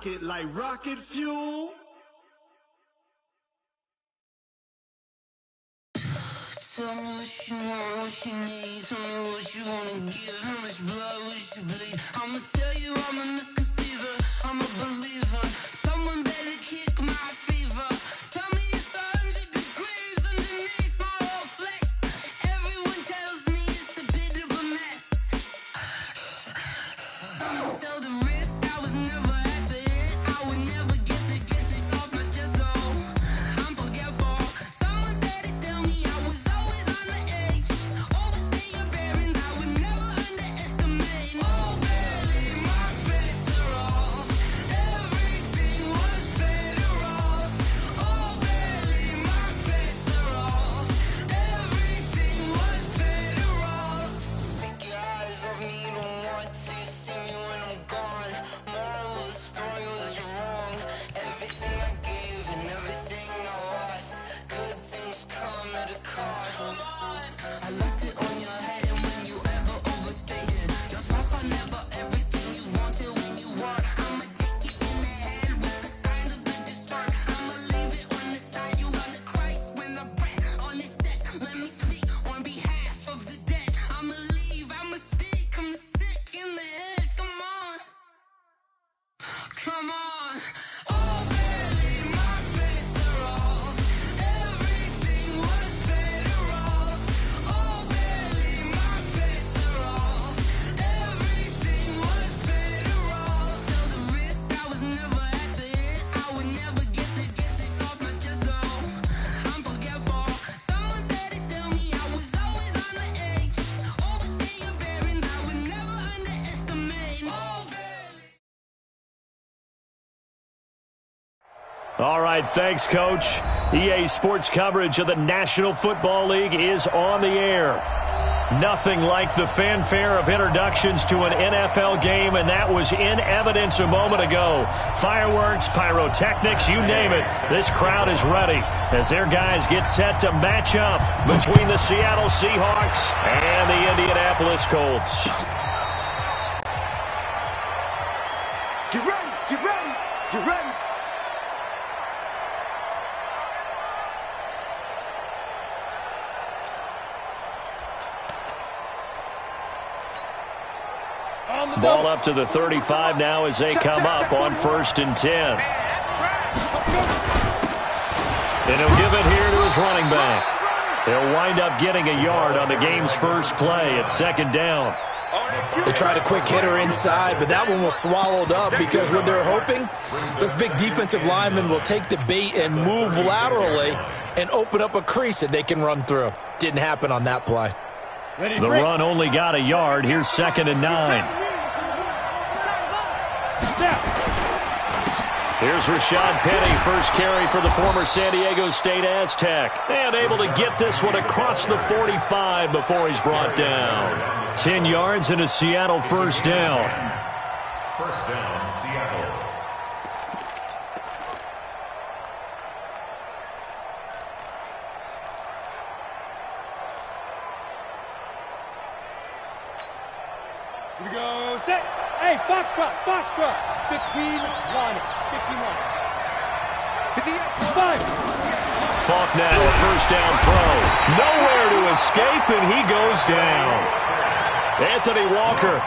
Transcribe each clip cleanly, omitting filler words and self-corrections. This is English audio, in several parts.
it like rocket fuel. Tell me what you want, what you need. Tell me what you wanna give. How much blood would you bleed? I'ma tell you I'm a misconceiver. I'm a believer. Someone better kick my fever. Tell me it's 100 degrees underneath my whole flesh. Everyone tells me it's a bit of a mess. I'ma tell the risk I was never at the end. I would never get it off my chest. Oh, I'm forgetful. Someone better tell me I was always on the edge. Overstay your bearings, I would never underestimate. Oh, barely, my bets are off. Everything was better off. Oh, barely, my bets are off. Everything was better off. Take your eyes off me, don't want to see me when I'm gone. Moral of the story was you're wrong. Everything I gave and everything I lost. Good things come at a cost. I left it on your head, and when you ever overstated, your songs are never everything you wanted when you want. I'ma take it in the head with the signs of a distort. I'ma leave it on the side. You wanna Christ when I breath on this set. Let me speak on behalf of the dead. I'ma leave, I'ma speak. I'm the sick in the head. Come on, come on. Oh, barely, my bets are off. Everything was better off. Oh, barely, my bets are off. Everything was better off. Tell the risk I was never at the end. I would never get it off my chest. Oh, I'm forgetful. Someone better tell me I was always on the edge. Overstay your bearings, I would never underestimate. Oh, barely. All right, thanks, Coach. EA Sports coverage of the National Football League is on the air. Nothing like the fanfare of introductions to an NFL game, and that was in evidence a moment ago. Fireworks, pyrotechnics, you name it. This crowd is ready as their guys get set to match up between the Seattle Seahawks and the Indianapolis Colts. Get ready, get ready, get ready. Ball up to the 35 now as they come up on 1st and 10. And he'll give it here to his running back. They'll wind up getting a yard on the game's first play at 2nd down. They tried a quick hitter inside, but that one was swallowed up because what they're hoping, this big defensive lineman will take the bait and move laterally and open up a crease that they can run through. Didn't happen on that play. The run only got a yard. Here's 2nd and 9. Here's Rashad Penny, first carry for the former San Diego State Aztec. And able to get this one across the 45 before he's brought down. 10 yards and a Seattle first down. First down, Seattle. Here we go, set. Hey, foxtrot. 15-1. 5. Falk now, a first down throw. Nowhere to escape, and he goes down. Anthony Walker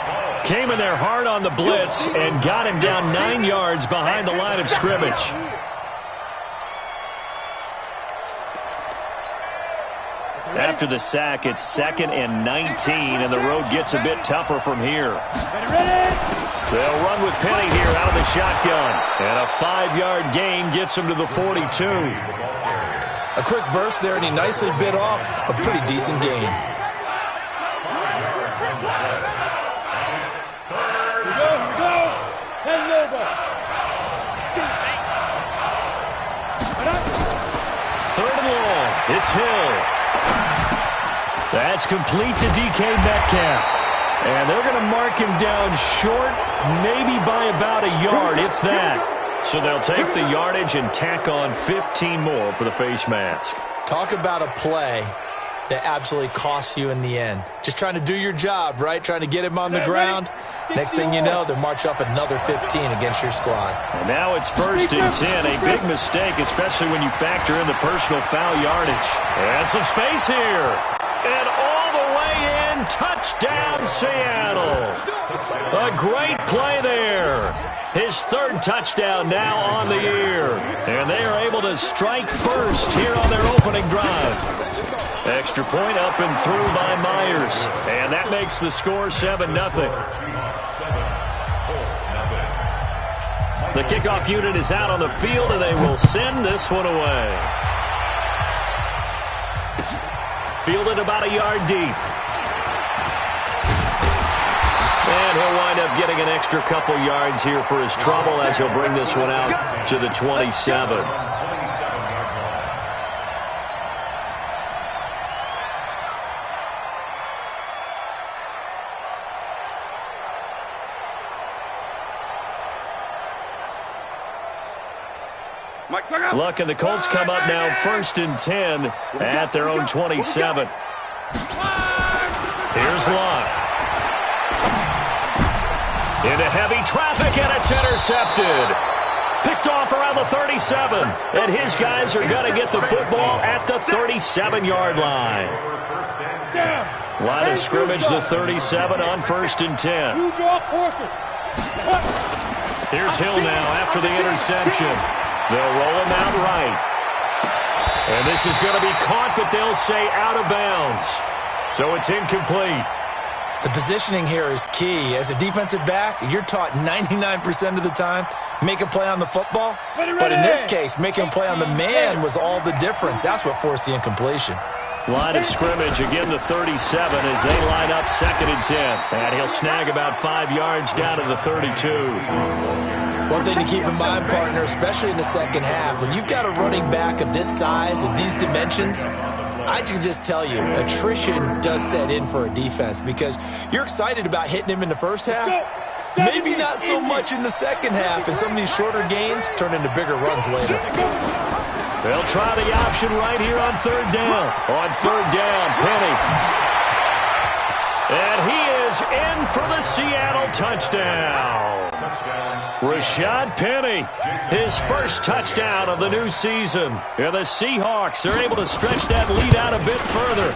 came in there hard on the blitz and got him down 9 yards behind the line of scrimmage. After the sack, it's 2nd and 19, and the road gets a bit tougher from here. They'll run with Penny here out of the shotgun. And a 5-yard gain gets him to the 42. A quick burst there, and he nicely bit off a pretty decent gain. Here we go. 10 over. 3rd and long. It's Hill. That's complete to DK Metcalf. And they're going to mark him down short, maybe by about a yard, if that. So they'll take the yardage and tack on 15 more for the face mask. Talk about a play that absolutely costs you in the end. Just trying to do your job, right? Trying to get him on the ground. Next thing you know, they're marching off another 15 against your squad. And now it's 1st and 10. A big mistake, especially when you factor in the personal foul yardage. And some space here. And all the way in. Touchdown, Seattle. A great play there. His 3rd touchdown now on the year. And they are able to strike first here on their opening drive. Extra point up and through by Myers. And that makes the score 7-0. The kickoff unit is out on the field, and they will send this one away. Fielded about a yard deep. And he'll wind up getting an extra couple yards here for his trouble as he'll bring this one out to the 27. Luck and the Colts come up now 1st and 10 at their own 27. Here's Luck. Into heavy traffic, and it's intercepted. Picked off around the 37. And his guys are going to get the football at the 37-yard line. Line of scrimmage, the 37 on 1st and 10. Here's Hill now after the interception. They'll roll him out right. And this is going to be caught, but they'll say out of bounds. So it's incomplete. The positioning here is key. As a defensive back, you're taught 99% of the time, make a play on the football. But in this case, making a play on the man was all the difference. That's what forced the incompletion. Line of scrimmage, again the 37 as they line up 2nd and 10. And he'll snag about 5 yards down to the 32. One thing to keep in mind, partner, especially in the second half, when you've got a running back of this size and these dimensions, I can just tell you, attrition does set in for a defense because you're excited about hitting him in the first half. Maybe not so much in the second half, and some of these shorter gains turn into bigger runs later. They'll try the option right here on 3rd down. On 3rd down, Penny. And he is in for the Seattle touchdown. Rashad Penny, his 1st touchdown of the new season. And the Seahawks are able to stretch that lead out a bit further.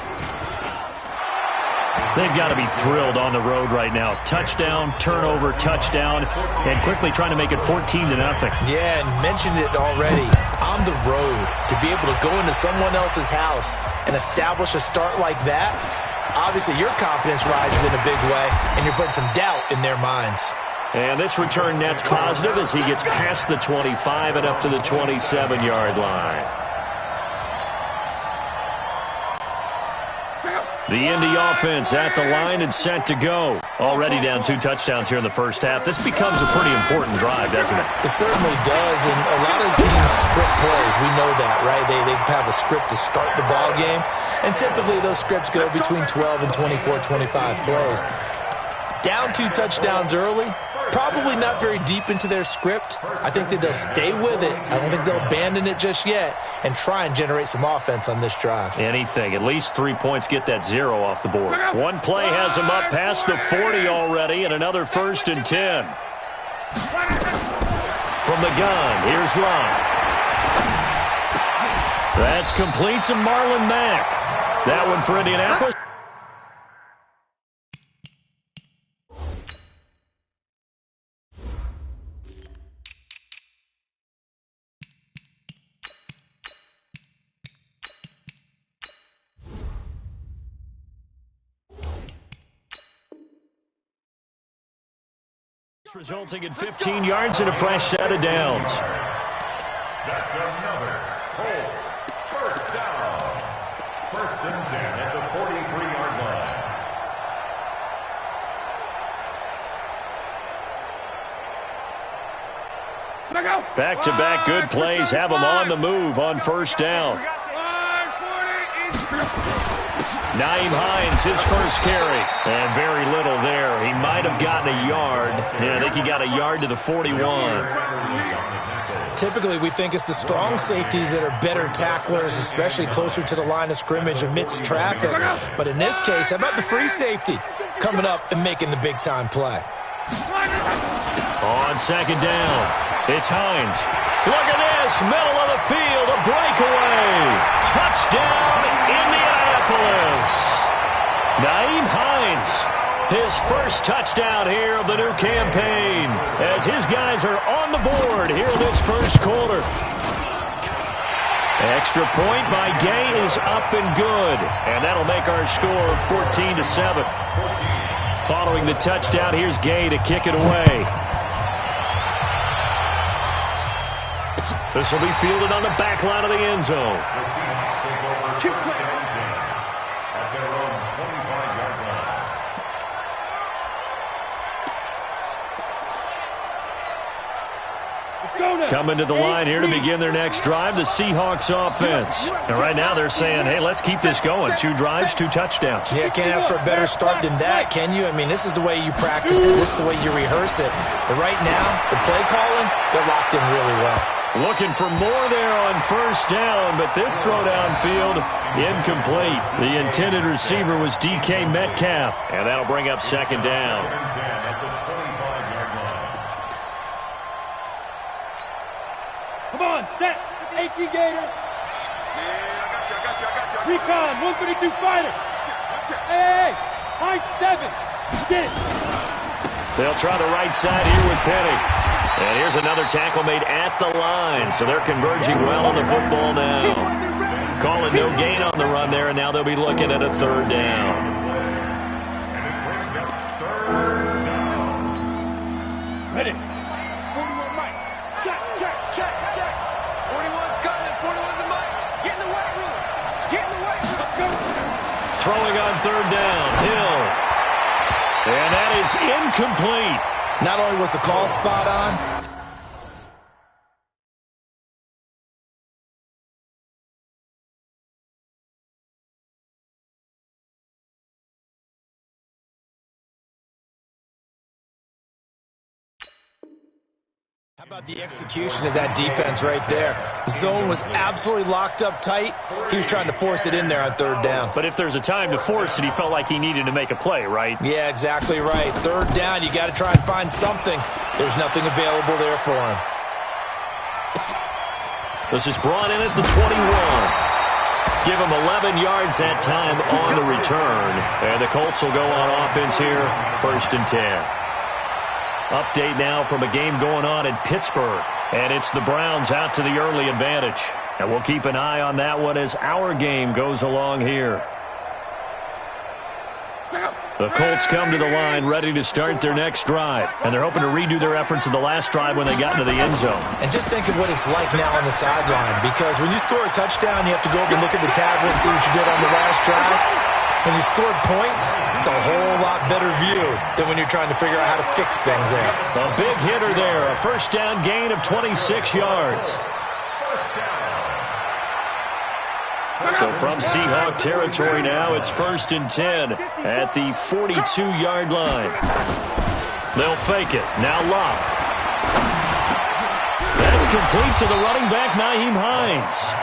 They've got to be thrilled on the road right now. Touchdown, turnover, touchdown, and quickly trying to make it 14-0. Yeah, and mentioned it already. On the road, to be able to go into someone else's house and establish a start like that, obviously your confidence rises in a big way, and you're putting some doubt in their minds. And this return net's positive as he gets past the 25 and up to the 27-yard line. The Indy offense at the line and set to go. Already down 2 touchdowns here in the first half. This becomes a pretty important drive, doesn't it? It certainly does, and a lot of the teams script plays. We know that, right? They have a script to start the ball game, and typically those scripts go between 12 and 24, 25 plays. Down 2 touchdowns early, probably not very deep into their script. I think that they'll stay with it. I don't think they'll abandon it just yet and try and generate some offense on this drive. Anything. At least 3 points, get that 0 off the board. One play has them up past the 40 already, and another 1st and 10. From the gun, here's Love. That's complete to Marlon Mack. That one for Indianapolis. Resulting in 15 yards and a fresh set of downs. That's another Colts first down. 1st and 10 at the 43-yard line. Back-to-back good plays have them on the move on 1st down. Naeem Hines, his first carry. And very little there. He might have gotten a yard. Yeah, I think he got a yard to the 41. Typically, we think it's the strong safeties that are better tacklers, especially closer to the line of scrimmage amidst traffic. But in this case, how about the free safety coming up and making the big-time play? On second down, it's Hines. Look at this, middle of the field, a breakaway. Touchdown, Indianapolis. Nyheim Hines, his first touchdown here of the new campaign, as his guys are on the board here in this first quarter. Extra point by Gay is up and good, and that'll make our score 14-7. Following the touchdown, here's Gay to kick it away. This will be fielded on the back line of the end zone. The Seahawks take over first down at their own 25-yard line. Let's go now. Coming to the line here to begin their next drive, the Seahawks offense. And right now they're saying, hey, let's keep this going. 2 drives, 2 touchdowns. Yeah, can't ask for a better start than that, can you? I mean, this is the way you practice it. This is the way you rehearse it. But right now, the play calling, they're locked in really well. Looking for more there on first down, but this throw downfield, incomplete. The intended receiver was DK Metcalf, and that'll bring up second down. At the 25-yard line. Come on, set. AT Gator. I got you. Recon, 132 fighter. Hey, high 7. Get it. They'll try the right side here with Penny. And here's another tackle made at the line, so they're converging well on the football now. Calling no gain on the run there, and now they'll be looking at a third down. And it brings up third down. Ready. 41 Mike. Check. 41's coming. 41's the Mike. Get in the weight room. Throwing on third down, Hill. And that is incomplete. Not only was the call spot on, how about the execution of that defense right there? The zone was absolutely locked up tight. He was trying to force it in there on third down. But if there's a time to force it, he felt like he needed to make a play, right? Yeah, exactly right. Third down, you got to try and find something. There's nothing available there for him. This is brought in at the 21. Give him 11 yards that time on the return. And the Colts will go on offense here, 1st and 10. Update now from a game going on in Pittsburgh. And it's the Browns out to the early advantage. And we'll keep an eye on that one as our game goes along here. The Colts come to the line ready to start their next drive. And they're hoping to redo their efforts in the last drive when they got into the end zone. And just think of what it's like now on the sideline. Because when you score a touchdown, you have to go over and look at the tablet and see what you did on the last drive. When you scored points, it's a whole lot better view than when you're trying to figure out how to fix things there. A big hitter there. A first down gain of 26 yards. So from Seahawk territory now, it's 1st and 10 at the 42-yard line. They'll fake it. Now Locke. That's complete to the running back, Nyheim Hines.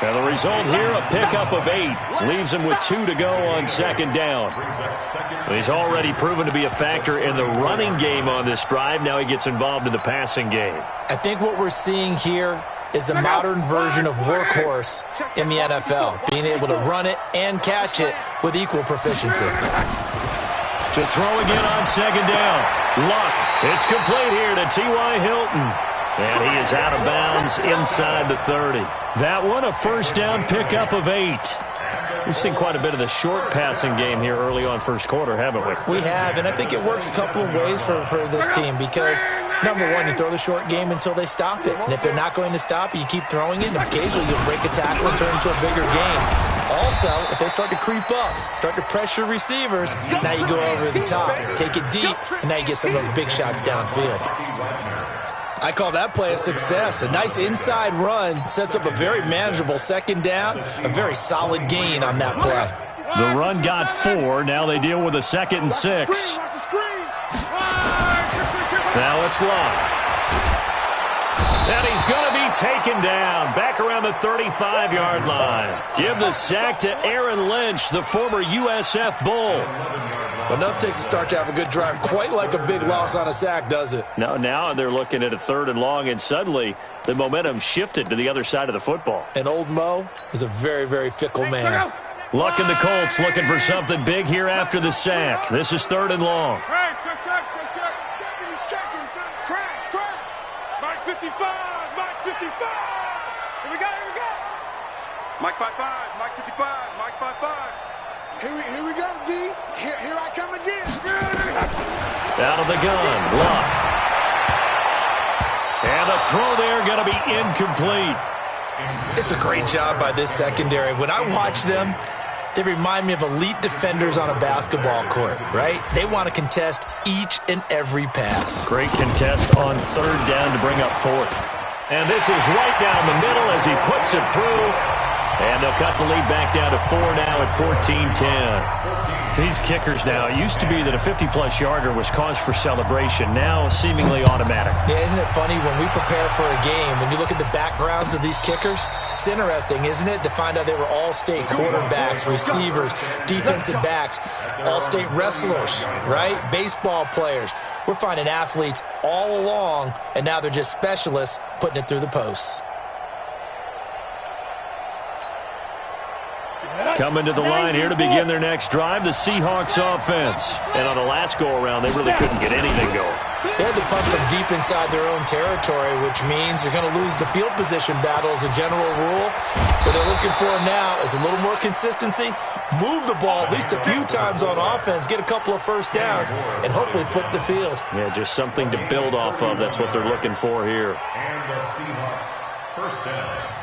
And the result here, a pickup of 8. Leaves him with 2 to go on second down. He's already proven to be a factor in the running game on this drive. Now he gets involved in the passing game. I think what we're seeing here is the modern version of workhorse in the NFL, being able to run it and catch it with equal proficiency. To throw again on second down. Luck. It's complete here to T.Y. Hilton. And he is out of bounds inside the 30. That one, a first down pickup of 8. We've seen quite a bit of the short passing game here early on first quarter, haven't we? We have, and I think it works a couple of ways for this team because, number one, you throw the short game until they stop it. And if they're not going to stop it, you keep throwing it, and occasionally you'll break a tackle and turn into a bigger game. Also, if they start to creep up, start to pressure receivers, now you go over the top, take it deep, and now you get some of those big shots downfield. I call that play a success. A nice inside run sets up a very manageable second down, a very solid gain on that play. The run got 4. Now they deal with a 2nd and 6. Now it's Locke. And he's going to be taken down back around the 35-yard line. Give the sack to Aaron Lynch, the former USF Bull. Enough takes to start to have a good drive. Quite like a big loss on a sack, does it? No, now they're looking at a 3rd and long, and suddenly the momentum shifted to the other side of the football. And old Mo is a very, very fickle man. Luck in the Colts looking for something big here after the sack. This is 3rd and long. Mike 55, Mike 55. Here we go. Mike 55, Mike 55, Mike 55. Here we go, D. Here I come again. Out of the gun, Luck. And the throw there going to be incomplete. It's a great job by this secondary. When I watch them, they remind me of elite defenders on a basketball court, right? They want to contest each and every pass. Great contest on 3rd down to bring up 4th. And this is right down the middle as he puts it through. And they'll cut the lead back down to 4 now at 14-10. These kickers now, it used to be that a 50-plus yarder was cause for celebration. Now seemingly automatic. Yeah, isn't it funny when we prepare for a game, when you look at the backgrounds of these kickers, it's interesting, isn't it, to find out they were all-state quarterbacks, receivers, defensive backs, all-state wrestlers, right? Baseball players. We're finding athletes all along, and now they're just specialists putting it through the posts. Coming to the line here to begin their next drive, the Seahawks offense. And on the last go-around, they really couldn't get anything going. They had to punt from deep inside their own territory, which means they're going to lose the field position battle as a general rule. What they're looking for now is a little more consistency, move the ball at least a few times on offense, get a couple of first downs, and hopefully flip the field. Yeah, just something to build off of. That's what they're looking for here. And the Seahawks, 1st down.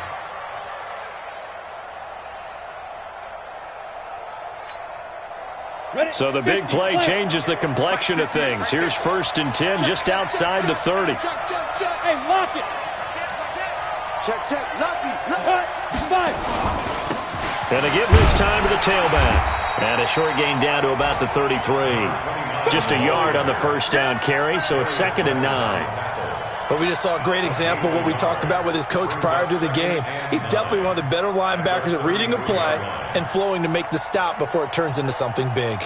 So the big play changes the complexion of things. Here's 1st and 10 just outside the 30. Hey, lock it. Check, lock it. 5. And they give this time to the tailback. And a short gain down to about the 33. Just a yard on the 1st down carry, so it's 2nd and 9. But we just saw a great example of what we talked about with his coach prior to the game. He's definitely one of the better linebackers at reading a play and flowing to make the stop before it turns into something big.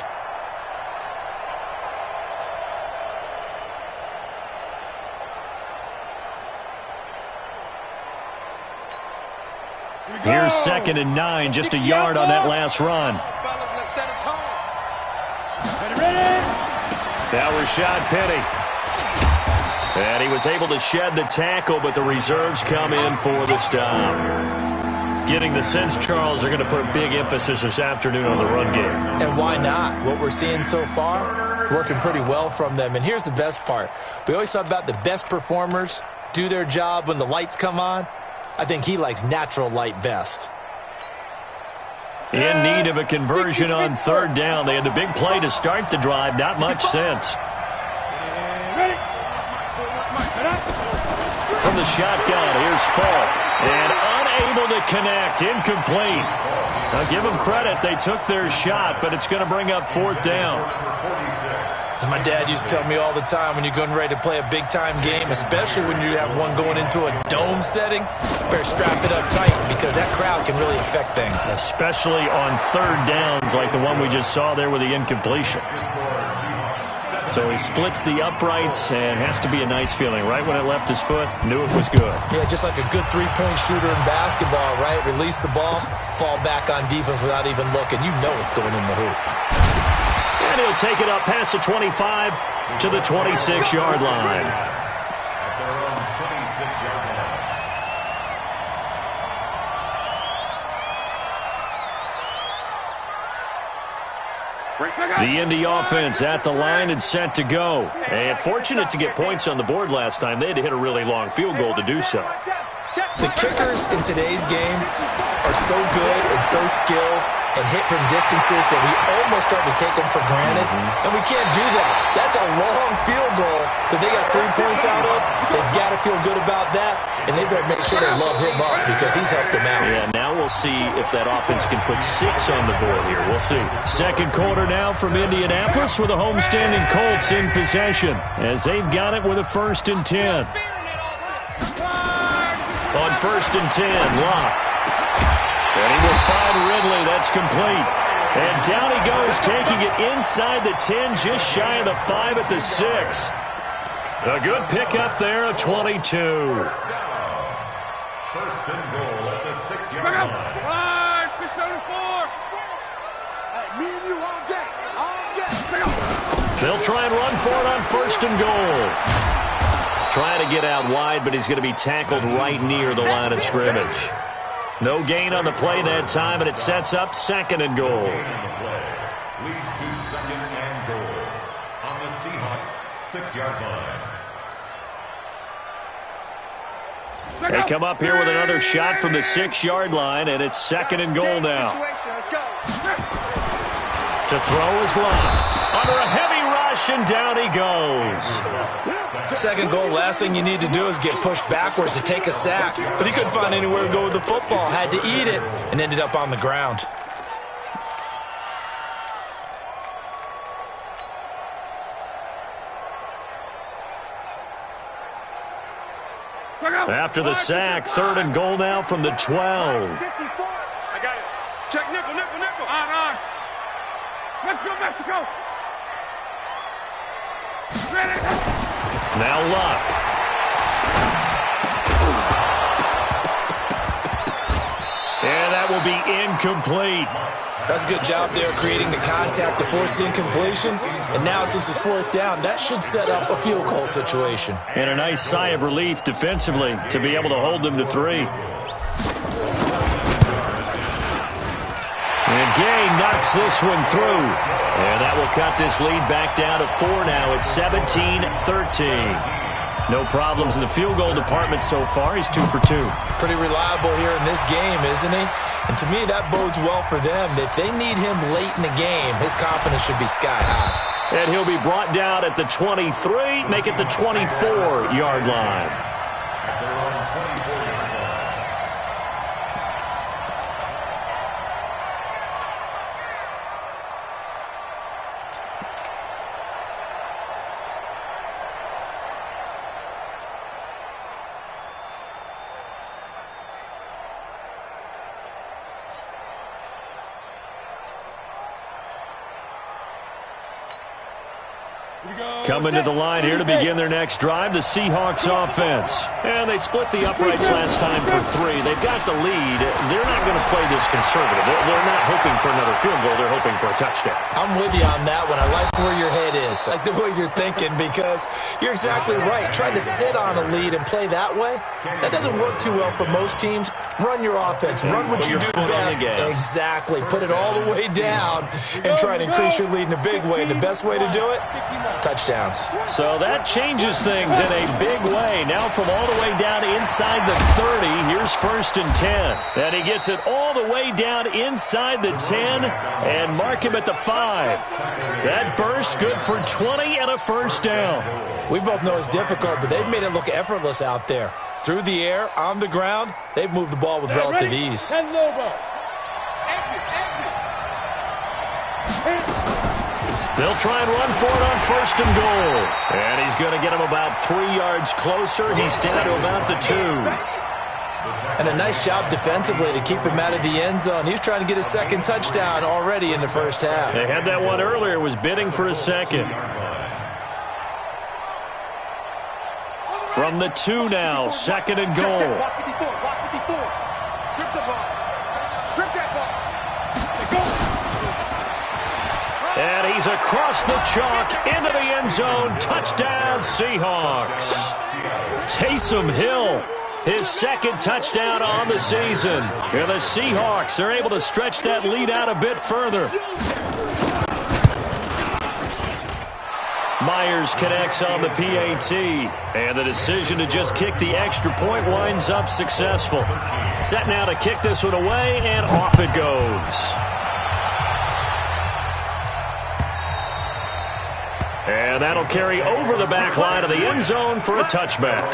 Here's 2nd and 9, just a yard on that last run. Now Rashad Penny. And he was able to shed the tackle, but the reserves come in for the stop. Getting the sense, Charles, they're going to put big emphasis this afternoon on the run game. And why not? What we're seeing so far is working pretty well from them. And here's the best part. We always talk about the best performers do their job when the lights come on. I think he likes natural light best. In need of a conversion on 3rd down. They had the big play to start the drive. Not much sense. From the shotgun, here's Falk. And unable to connect. Incomplete. Now give them credit. They took their shot, but it's going to bring up 4th down. As my dad used to tell me all the time, when you're getting ready to play a big-time game, especially when you have one going into a dome setting, better strap it up tight because that crowd can really affect things. Especially on 3rd downs like the one we just saw there with the incompletion. So he splits the uprights and has to be a nice feeling. Right when it left his foot, knew it was good. Yeah, just like a good three-point shooter in basketball, right? Release the ball, fall back on defense without even looking. You know it's going in the hoop. And he'll take it up past the 25 to the 26-yard line. At their own 26-yard line. The Indy offense at the line and set to go. And fortunate to get points on the board last time. They had to hit a really long field goal to do so. The kickers in today's game are so good and so skilled and hit from distances that we almost start to take them for granted. And we can't do that. That's a long field goal that they got 3 points out of. They've got to feel good about that. And they better make sure they love him up because he's helped them out. Yeah, now we'll see if that offense can put 6 on the board here. We'll see. Second quarter now from Indianapolis with the homestanding Colts in possession as they've got it with a 1st and 10. On 1st and 10, Locke. And he will find Ridley. That's complete. And down he goes, taking it inside the 10, just shy of the 5 at the 6. A good pickup there, a 22. First and goal at the 6-yard line. 674. Hey, me and you all day. All day. They'll try and run for it on 1st and goal. Trying to get out wide, but he's going to be tackled right near the line of scrimmage. No gain on the play that time, and it sets up 2nd and goal. Leads to 2nd and goal on the Seahawks 6-yard line. They come up here with another shot from the 6-yard line, and it's 2nd and goal now. To throw is Locke. Under a heavy rush, and down he goes. 2nd goal, last thing you need to do is get pushed backwards to take a sack. But he couldn't find anywhere to go with the football. Had to eat it and ended up on the ground. After the sack, 3rd and goal now from the 12. I got it. Check nickel, nickel, nickel. On. Let's go, Mexico. Now Locke. And that will be incomplete. That's a good job there creating the contact to force the incompletion. And now since it's 4th down, that should set up a field goal situation. And a nice sigh of relief defensively to be able to hold them to 3. And Gay knocks this one through. And that will cut this lead back down to 4 now. It's 17-13. No problems in the field goal department so far. He's 2 for 2. Pretty reliable here in this game, isn't he? And to me, that bodes well for them. If they need him late in the game, his confidence should be sky high. And he'll be brought down at the 23, make it the 24-yard line. Coming to the line here to begin their next drive, the Seahawks offense. And they split the uprights last time for 3. They've got the lead. They're not going to play this conservative. They're not hoping for another field goal. They're hoping for a touchdown. I'm with you on that one. I like where your head is. I like the way you're thinking because you're exactly right. Trying to sit on a lead and play that way, that doesn't work too well for most teams. Run your offense. Run what you do best. Exactly. Put it all the way down and try and increase your lead in a big way. And the best way to do it, touchdowns. So that changes things in a big way. Now from all the way down inside the 30, here's 1st and 10. And he gets it all the way down inside the 10 and mark him at the 5. That burst good for 20 and a 1st down. We both know it's difficult, but they've made it look effortless out there. Through the air, on the ground, they've moved the ball with relative ease. And Lobo. They'll try and run for it on 1st and goal. And he's going to get him about 3 yards closer. He's down to about the 2. And a nice job defensively to keep him out of the end zone. He was trying to get his 2nd touchdown already in the 1st half. They had that one earlier, was bidding for a 2nd. From the 2 now, 2nd and goal. Block 54, block 54. Strip the ball. Strip that ball. And he's across the chalk into the end zone. Touchdown, Seahawks. Taysom Hill, his 2nd touchdown on the season. And the Seahawks are able to stretch that lead out a bit further. Myers connects on the PAT, and the decision to just kick the extra point winds up successful. Set now to kick this one away, and off it goes. And that'll carry over the back line of the end zone for a touchback.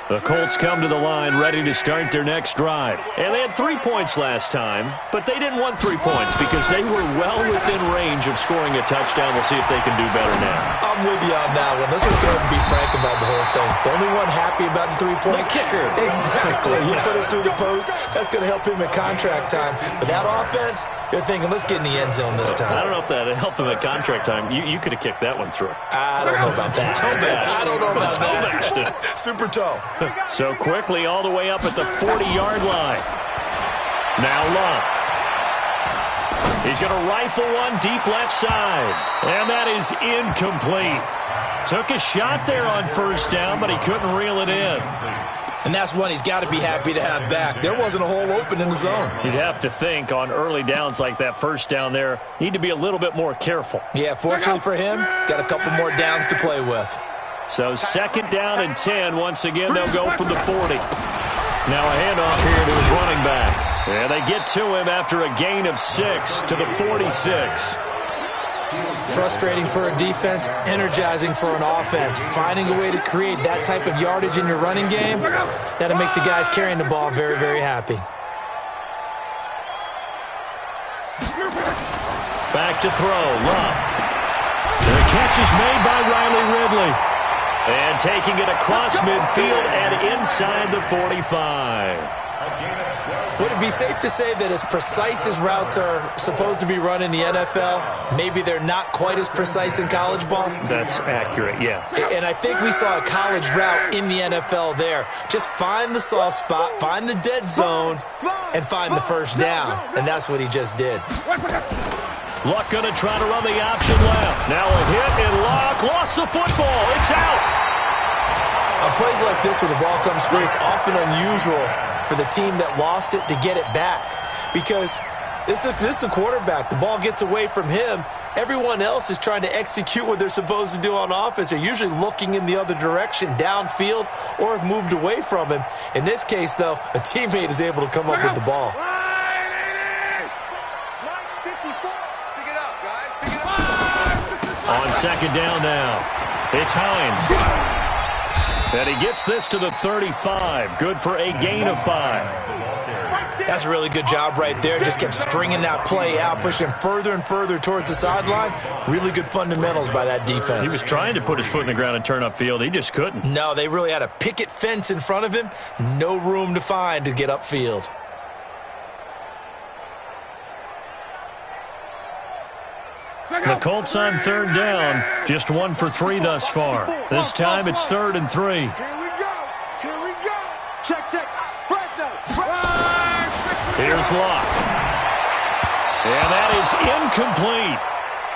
The Colts come to the line ready to start their next drive. And they had 3 points last time, but they didn't want 3 points because they were well within range of scoring a touchdown. We'll see if they can do better now. I'm with you on that one. Let's just go ahead and be frank about the whole thing. The only one happy about the 3-point. The kicker. Exactly. You put it through the post. That's going to help him at contract time. But that offense, you're thinking, let's get in the end zone this time. I don't know if that helped him at contract time. You could have kicked that one through. I don't know about that. I don't know about that. Super toe. So quickly all the way up at the 40-yard line. Now Love. He's going to rifle one deep left side. And that is incomplete. Took a shot there on first down, but he couldn't reel it in. And that's one he's got to be happy to have back. There wasn't a hole open in the zone. You'd have to think on early downs like that first down there, need to be a little bit more careful. Yeah, fortunately for him, got a couple more downs to play with. So 2nd down and 10. Once again, they'll go from the 40. Now a handoff here to his running back. And they get to him after a gain of 6 to the 46. Frustrating for a defense, energizing for an offense. Finding a way to create that type of yardage in your running game, that'll make the guys carrying the ball very, very happy. Back to throw. Love. The catch is made by Riley Ridley. And taking it across midfield and inside the 45. Would it be safe to say that as precise as routes are supposed to be run in the NFL, maybe they're not quite as precise in college ball? That's accurate, yeah. And I think we saw a college route in the NFL there. Just find the soft spot, find the dead zone, and find the first down. And that's what he just did. Luck going to try to run the option left. Now a hit and Luck lost the football. It's out. On plays like this where the ball comes free, it's often unusual for the team that lost it to get it back. Because this is the quarterback. The ball gets away from him. Everyone else is trying to execute what they're supposed to do on offense. They're usually looking in the other direction, downfield, or have moved away from him. In this case, though, a teammate is able to come up with the ball. On 2nd down now, it's Hines. And he gets this to the 35. Good for a gain of 5. That's a really good job right there. Just kept stringing that play out, pushed him further and further towards the sideline. Really good fundamentals by that defense. He was trying to put his foot in the ground and turn upfield. He just couldn't. No, they really had a picket fence in front of him. No room to find to get upfield. The Colts on 3rd down. Just 1 for 3 thus far. This time it's 3rd and 3. Here we go. Here we go. Check, check. Fresno. Here's Locke. And that is incomplete.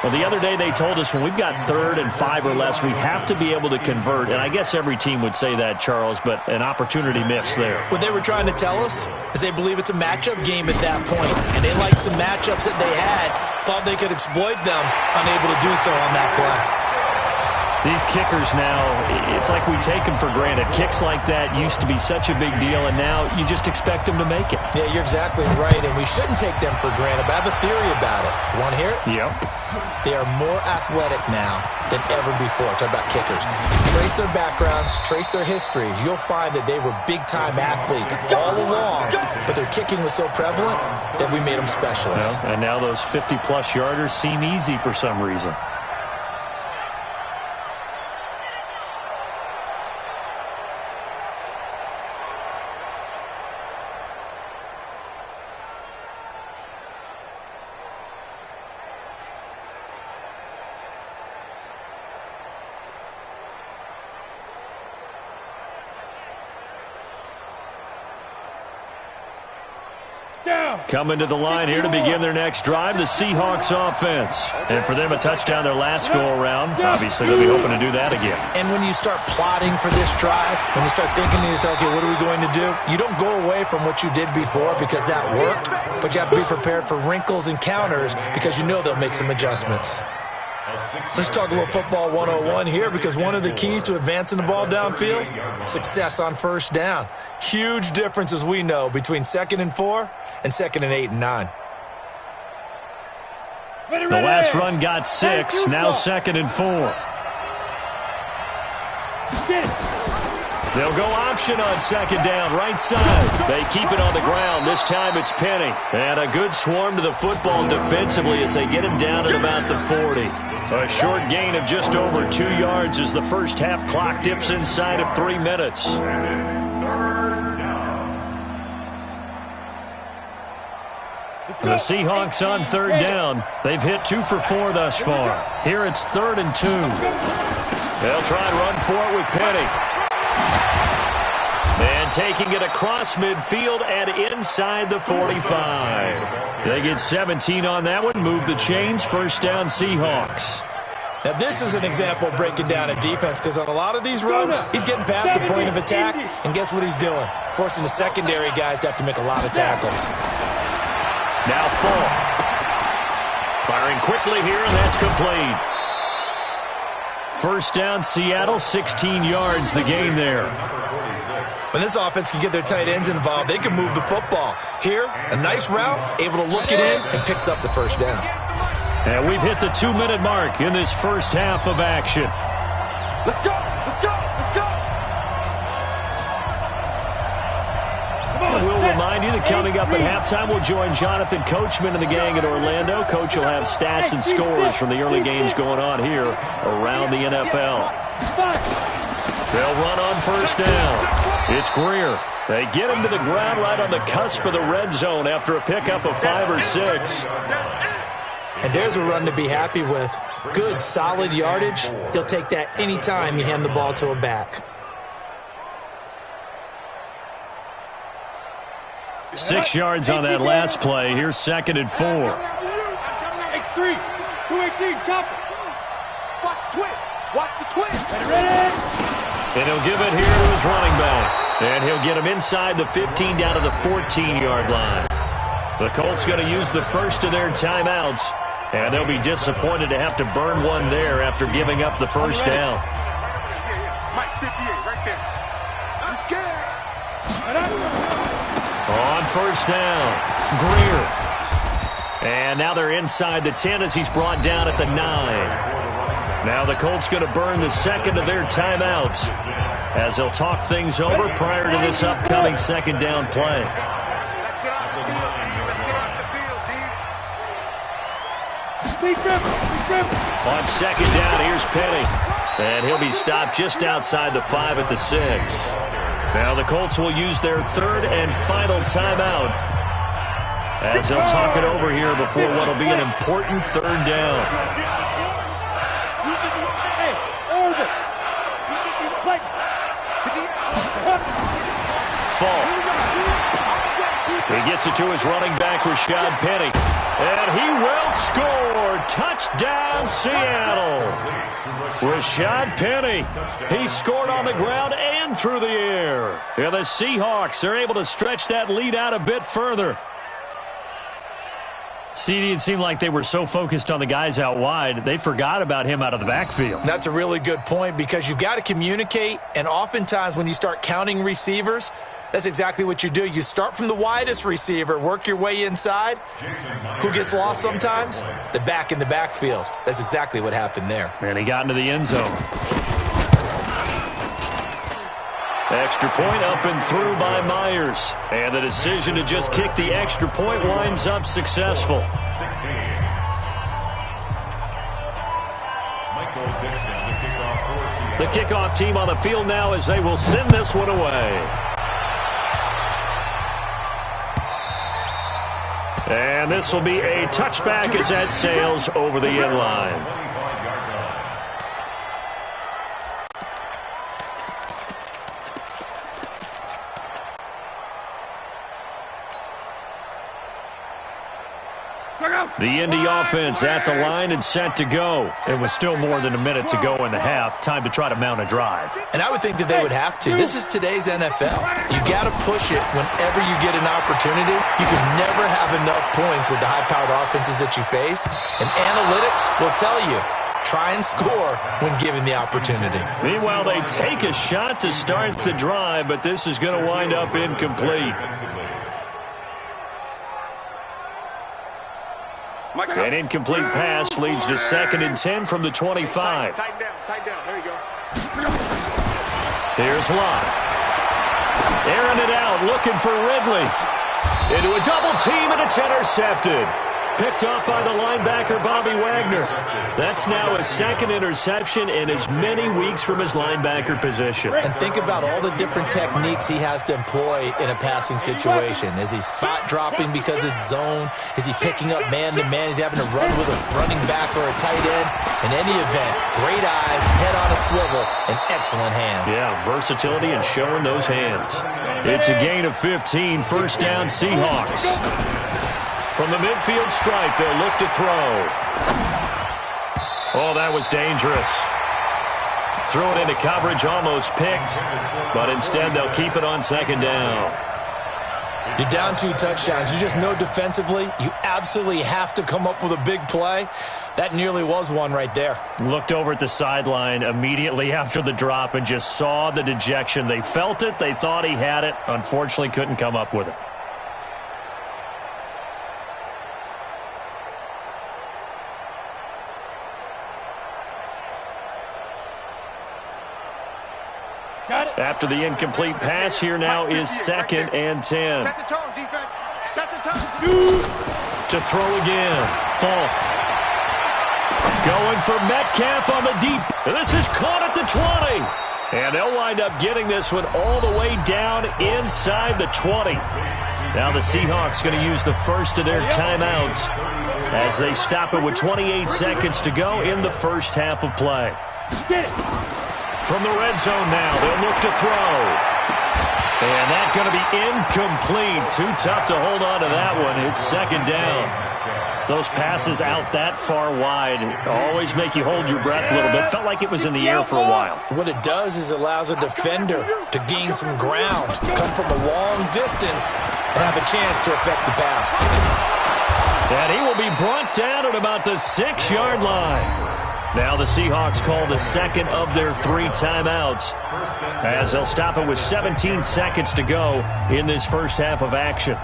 Well, the other day they told us when we've got 3rd and 5 or less, we have to be able to convert. And I guess every team would say that, Charles, but an opportunity missed there. What they were trying to tell us is they believe it's a matchup game at that point. And they liked some matchups that they had, thought they could exploit them, unable to do so on that play. These kickers now, it's like we take them for granted. Kicks like that used to be such a big deal, and now you just expect them to make it. Yeah, you're exactly right, and we shouldn't take them for granted, but I have a theory about it. You want to hear it? Yep. They are more athletic now than ever before. Talk about kickers. Trace their backgrounds, trace their histories. You'll find that they were big-time athletes all along, but their kicking was so prevalent that we made them specialists. Well, and now those 50-plus yarders seem easy for some reason. Coming to the line here to begin their next drive, the Seahawks offense. And for them, a touchdown their last go-around. Obviously, they'll be hoping to do that again. And when you start plotting for this drive, when you start thinking to yourself, okay, what are we going to do? You don't go away from what you did before because that worked, but you have to be prepared for wrinkles and counters because you know they'll make some adjustments. Let's talk a little football 101 here because one of the keys to advancing the ball downfield, success on first down. Huge difference, as we know, between 2nd and 4 and 2nd and 8 and 9. The last run got 6, now 2nd and 4. They'll go option on second down, right side. They keep it on the ground. This time it's Penny. And a good swarm to the football defensively as they get him down at about the 40. A short gain of just over 2 yards as the first half clock dips inside of 3 minutes. The Seahawks on third down. They've hit 2 for 4 thus far. Here it's 3rd and 2. They'll try and run for it with Penny. And taking it across midfield and inside the 45. They get 17 on that one. Move the chains. First down, Seahawks. Now, this is an example of breaking down a defense because on a lot of these runs, he's getting past the point of attack, and guess what he's doing? Forcing the secondary guys to have to make a lot of tackles. Now full. Firing quickly here, and that's complete. First down, Seattle, 16 yards, the gain there. When this offense can get their tight ends involved, they can move the football. Here, a nice route, able to look it in, and picks up the first down. And we've hit the 2-minute mark in this first half of action. Let's go! Let's go! Let's go! We'll remind you that coming up at halftime, we'll join Jonathan Coachman and the gang at Orlando. Coach will have stats and scores from the early games going on here around the NFL. They'll run on first down. It's Greer. They get him to the ground right on the cusp of the red zone after a pickup of 5 or 6. And there's a run to be happy with. Good, solid yardage. He'll take that any time you hand the ball to a back. 6 yards on that last play. Here's 2nd and 4. X3, 218, chopper. Watch the twin. Watch the twin. Ready? And he'll give it here to his running back. And he'll get him inside the 15 down to the 14-yard line. The Colts going to use the first of their timeouts. And they'll be disappointed to have to burn one there after giving up the first down. Mike 58, right there. I'm scared. On first down, Greer. And now they're inside the 10 as he's brought down at the 9. Now the Colts going to burn the second of their timeouts as they'll talk things over prior to this upcoming second down play. Let's get off the field, D. Let's get off the field, D. On second down, here's Penny. And he'll be stopped just outside the 5 at the 6. Now the Colts will use their third and final timeout as they'll talk it over here before what will be an important third down. Fall. He gets it to his running back, Rashad Penny. And he will score. Touchdown, Seattle. Rashad Penny. He scored on the ground and through the air. And the Seahawks are able to stretch that lead out a bit further. CD, it seemed like they were so focused on the guys out wide, they forgot about him out of the backfield. That's a really good point because you've got to communicate, and oftentimes when you start counting receivers, that's exactly what you do. You start from the widest receiver, work your way inside. Who gets lost sometimes? The back in the backfield. That's exactly what happened there. And he got into the end zone. Extra point up and through by Myers. And the decision to just kick the extra point winds up successful. The kickoff team on the field now as they will send this one away. And this will be a touchback as that sails over the end line. The Indy offense at the line and set to go. It was still more than a minute to go in the half. Time to try to mount a drive. And I would think that they would have to. This is today's NFL. You got to push it whenever you get an opportunity. You can never have enough points with the high-powered offenses that you face. And analytics will tell you, try and score when given the opportunity. Meanwhile, they take a shot to start the drive, but this is going to wind up incomplete. An incomplete pass leads to 2nd and 10 from the 25. Tighten down. There you go. Here's Lott. Airing it out, looking for Ridley. Into a double team, and it's intercepted. Picked off by the linebacker, Bobby Wagner. That's now his second interception in as many weeks from his linebacker position. And think about all the different techniques he has to employ in a passing situation. Is he spot dropping because it's zone? Is he picking up man-to-man? Is he having to run with a running back or a tight end? In any event, great eyes, head on a swivel, and excellent hands. Yeah, versatility and showing those hands. It's a gain of 15, first down Seahawks. From the midfield stripe, they'll look to throw. Oh, that was dangerous. Threw it into coverage, almost picked, but instead they'll keep it on second down. You're down 2 touchdowns. You just know defensively you absolutely have to come up with a big play. That nearly was one right there. Looked over at the sideline immediately after the drop and just saw the dejection. They felt it. They thought he had it. Unfortunately, couldn't come up with it. After the incomplete pass, here now is 2nd and 10. Set the tone, defense. Set the tone. To throw again. Falk. Going for Metcalf on the deep. This is caught at the 20. And they'll wind up getting this one all the way down inside the 20. Now the Seahawks going to use the first of their timeouts as they stop it with 28 seconds to go in the first half of play. Get it. From the red zone now, they'll look to throw. And that's going to be incomplete. Too tough to hold on to that one. It's second down. Those passes out that far wide always make you hold your breath a little bit. Felt like it was in the air for a while. What it does is allows a defender to gain some ground, come from a long distance, and have a chance to affect the pass. And he will be brought down at about the 6-yard line. Now the Seahawks call the second of their 3 timeouts as they'll stop it with 17 seconds to go in this first half of action.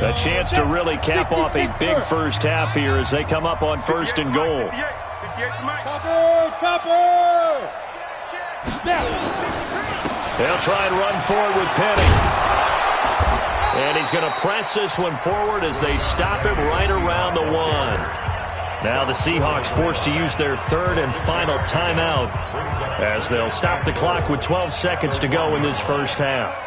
A chance to really cap off a big first half here as they come up on 1st and goal. Topper! They'll try and run forward with Penny. And he's going to press this one forward as they stop him right around the 1. Now the Seahawks forced to use their 3rd and final timeout as they'll stop the clock with 12 seconds to go in this first half.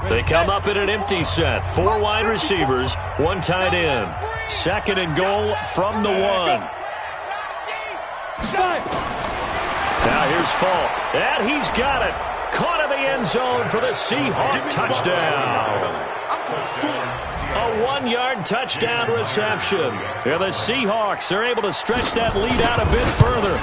They come up in an empty set. 4 wide receivers, 1 tight end. 2nd and goal from the 1. Now here's Falk. And he's got it. Caught in the end zone for the Seahawk touchdown. A 1-yard touchdown reception. And the Seahawks are able to stretch that lead out a bit further.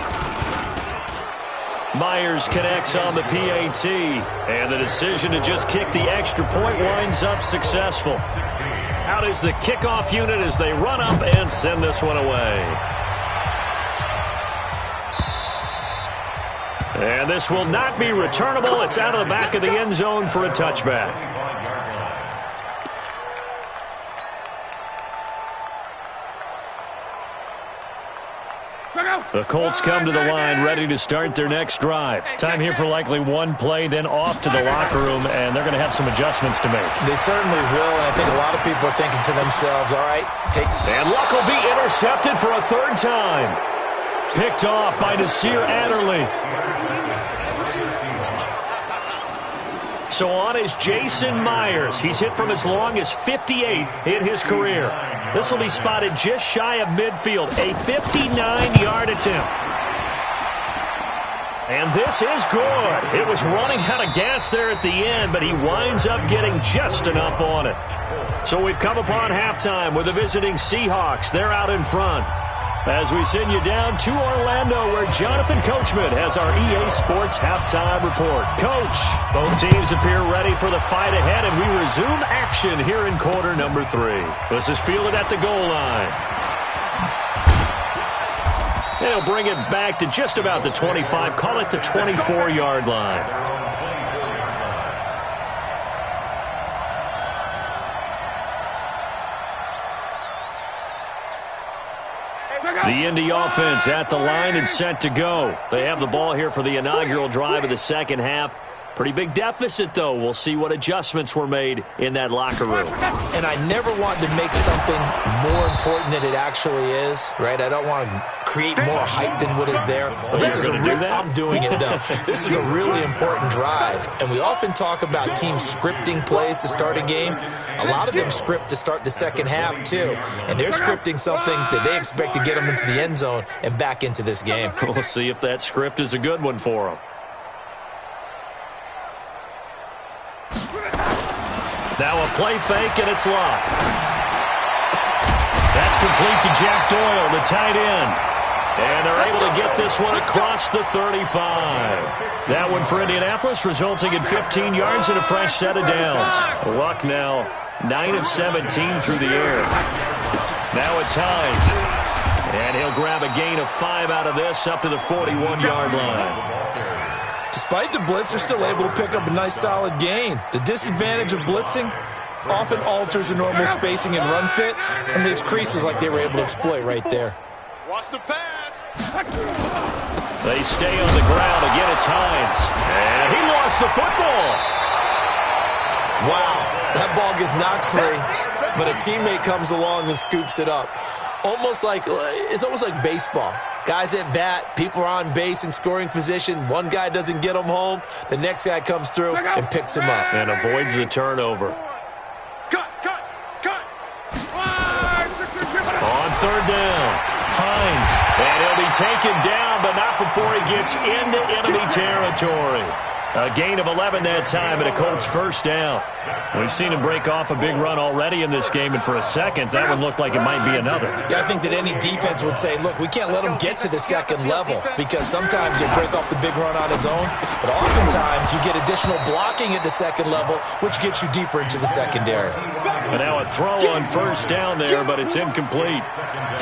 Myers connects on the PAT, and the decision to just kick the extra point winds up successful. Out is the kickoff unit as they run up and send this one away. And this will not be returnable. It's out of the back of the end zone for a touchback. The Colts come to the line ready to start their next drive. Time here for likely 1 play, then off to the locker room, and they're going to have some adjustments to make. They certainly will, and I think a lot of people are thinking to themselves, all right, And Luck will be intercepted for a 3rd time. Picked off by Nasir Adderley. So on is Jason Myers. He's hit from as long as 58 in his career. This will be spotted just shy of midfield. A 59-yard attempt. And this is good. It was running out of gas there at the end, but he winds up getting just enough on it. So we've come upon halftime with the visiting Seahawks. They're out in front. As we send you down to Orlando, where Jonathan Coachman has our EA Sports halftime report. Coach, both teams appear ready for the fight ahead, and we resume action here in quarter number 3. This is fielded at the goal line. They'll bring it back to just about the 25, call it the 24-yard line. The Indy offense at the line and set to go. They have the ball here for the inaugural drive of the second half. Pretty big deficit, though. We'll see what adjustments were made in that locker room. And I never want to make something more important than it actually is, right? I don't want to create more hype than what is there. But this is I'm doing it, though. This is a really important drive. And we often talk about teams scripting plays to start a game. A lot of them script to start the second half, too. And they're scripting something that they expect to get them into the end zone and back into this game. We'll see if that script is a good one for them. Now a play fake, and it's locked. That's complete to Jack Doyle, the tight end. And they're able to get this one across the 35. That one for Indianapolis, resulting in 15 yards and a fresh set of downs. Luck now 9 of 17 through the air. Now it's Hines. And he'll grab a gain of 5 out of this up to the 41-yard line. Despite the blitz, they're still able to pick up a nice solid gain. The disadvantage of blitzing often alters the normal spacing and run fits and leaves creases like they were able to exploit right there. Watch the pass. They stay on the ground. Again, it's Hines. And he lost the football. Wow, that ball gets knocked free, but a teammate comes along and scoops it up. It's almost like baseball. Guys at bat, people are on base in scoring position. One guy doesn't get him home. The next guy comes through and picks him up. And avoids the turnover. Cut. On third down, Hines. And he'll be taken down, but not before he gets into enemy territory. A gain of 11 that time and a Colts first down. We've seen him break off a big run already in this game, and for a second, that one looked like it might be another. Yeah, I think that any defense would say, look, we can't let him get to the second level because sometimes he'll break off the big run on his own, but oftentimes you get additional blocking at the second level, which gets you deeper into the secondary. And now a throw on first down there, but it's incomplete.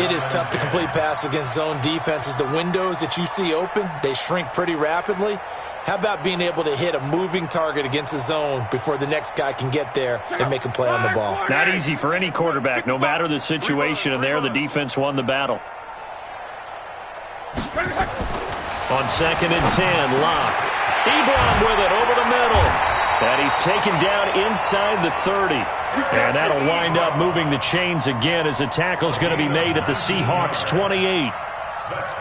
It is tough to complete passes against zone defenses. The windows that you see open, they shrink pretty rapidly. How about being able to hit a moving target against a zone before the next guy can get there and make a play on the ball? Not easy for any quarterback, no matter the situation, and there the defense won the battle. On 2nd and 10, Locke. Ebron with it over the middle. And he's taken down inside the 30. And that'll wind up moving the chains again as the tackle's going to be made at the Seahawks 28.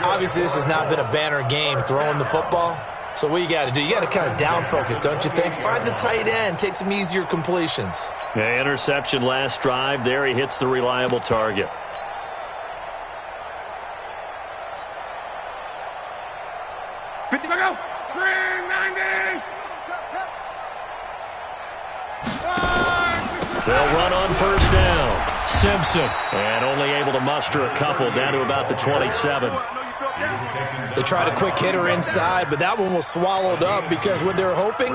Obviously, this has not been a banner game throwing the football. So what you got to do, you got to kind of down focus, don't you think? Find the tight end, take some easier completions. Yeah, interception last drive. There he hits the reliable target. They'll run on first down. Simpson, and only able to muster a couple down to about the 27. They tried a quick hitter inside, but that one was swallowed up because what they're hoping,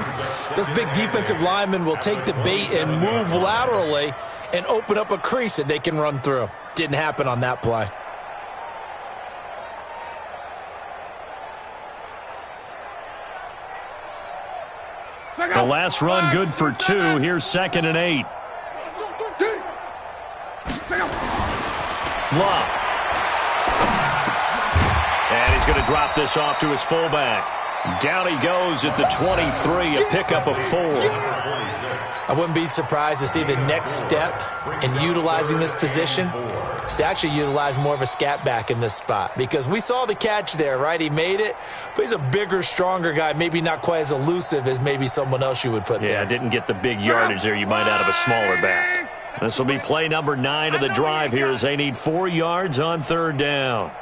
this big defensive lineman will take the bait and move laterally and open up a crease that they can run through. Didn't happen on that play. The last run good for 2. Here's 2nd and 8. Love. And he's going to drop this off to his fullback. Down he goes at the 23, a pickup of 4. I wouldn't be surprised to see the next step in utilizing this position is to actually utilize more of a scat back in this spot. Because we saw the catch there, right? He made it, but he's a bigger, stronger guy, maybe not quite as elusive as maybe someone else you would put there. Yeah, didn't get the big yardage there you might out of a smaller back. This will be play number 9 of the drive here as they need 4 yards on 3rd down.